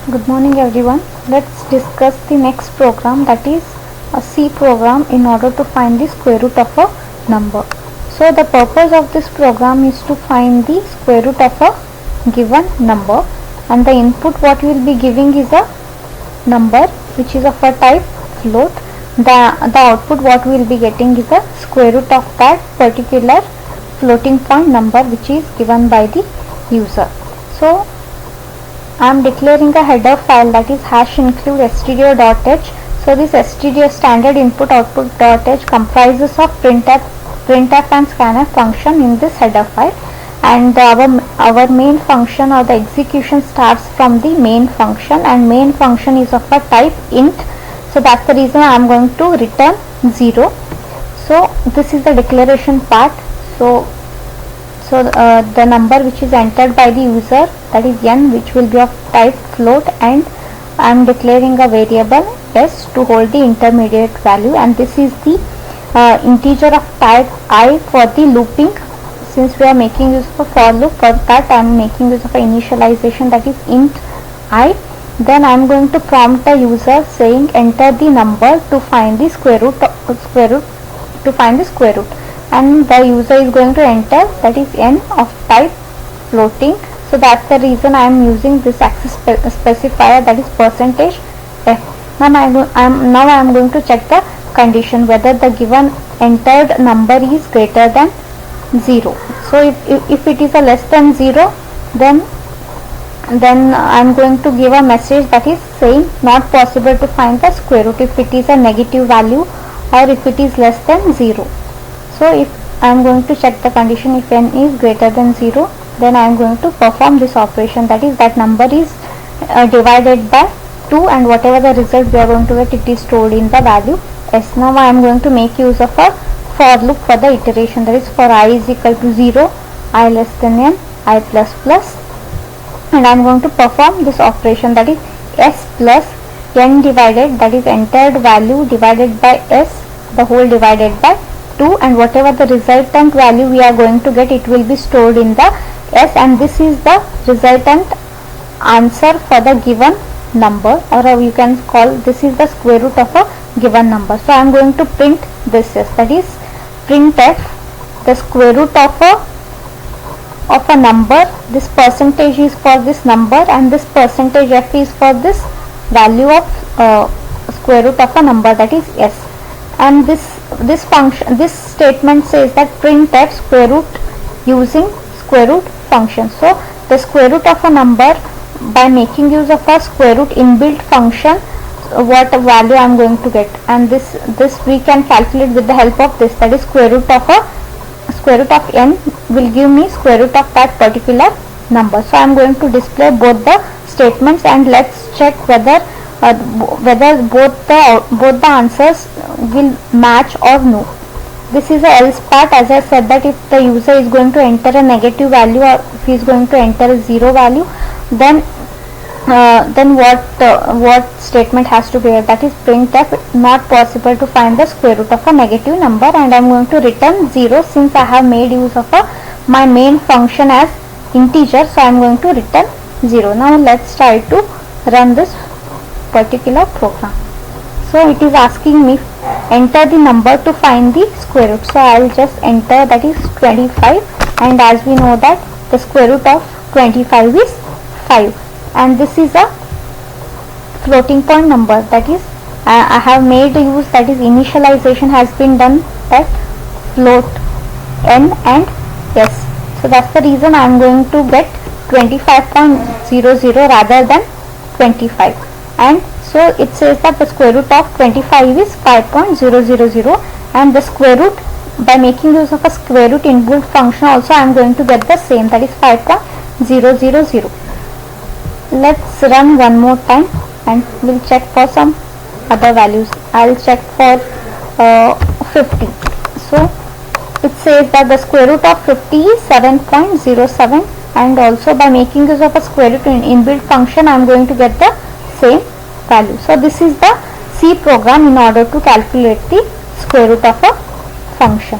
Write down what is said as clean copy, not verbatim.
Good morning everyone. Let's discuss the next program, that is a C program, in order to find the square root of a number. So the purpose of this program is to find the square root of a given number, and the input what we will be giving is a number which is of a type float. The output what we will be getting is a square root of that particular floating point number which is given by the user. So I am declaring a header file, that is #include stdio.h. So this stdio standard input output.h comprises of printf and scanf function in this header file, and our main function or the execution starts from the main function, and main function is of a type int. So that's the reason I am going to return 0. So this is the declaration part. So the number which is entered by the user, that is n, which will be of type float, and I am declaring a variable s to hold the intermediate value, and this is the integer of type I for the looping. Since we are making use of a for loop, for that I am making use of an initialization, that is int I. Then I am going to prompt the user saying enter the number to find the square root, and the user is going to enter, that is n of type floating. So that's the reason I am using this access specifier, that is %f. Now I am going to check the condition whether the given entered number is greater than 0. So if it is a less than 0, then I am going to give a message that is saying not possible to find the square root if it is a negative value or if it is less than 0. So if I am going to check the condition, if n is greater than 0, then I am going to perform this operation, that is that number is divided by 2, and whatever the result we are going to get, it is stored in the value s. Now I am going to make use of a for loop for the iteration, that is for I is equal to 0, I less than n, I plus plus, and I am going to perform this operation, that is s plus n divided, that is entered value divided by s, the whole divided by 2, and whatever the resultant value we are going to get, it will be stored in the s, and this is the resultant answer for the given number, or you can call this is the square root of a given number. So I am going to print this s, that is printf the square root of a number. This percentage is for this number, and this percentage f is for this value of square root of a number, that is s. And this function, this statement says that printf square root using square root function. So the square root of a number, by making use of a square root inbuilt function, what value I am going to get, and this we can calculate with the help of this, that is square root of n will give me square root of that particular number. So I am going to display both the statements, and let's check whether both the answers will match or no. This is a else part. As I said, that if the user is going to enter a negative value, or if he is going to enter a 0 value, then what statement has to be here, that is printf not possible to find the square root of a negative number, and I am going to return 0 since I have made use of my main function as integer. So I am going to return 0. Now let's try to run this particular program. So it is asking me enter the number to find the square root. So I will just enter, that is 25, and as we know that the square root of 25 is 5, and this is a floating point number, that is I have made use, that is initialization has been done at float n and s. So that's the reason I am going to get 25.00 rather than 25, and so it says that the square root of 25 is 5.000, and the square root, by making use of a square root inbuilt function also I am going to get the same, that is 5.000. Let's run one more time and we'll check for some other values. I'll check for 50. So it says that the square root of 50 is 7.07, and also by making use of a square root inbuilt function I am going to get the same value. So this is the C program in order to calculate the square root of a function.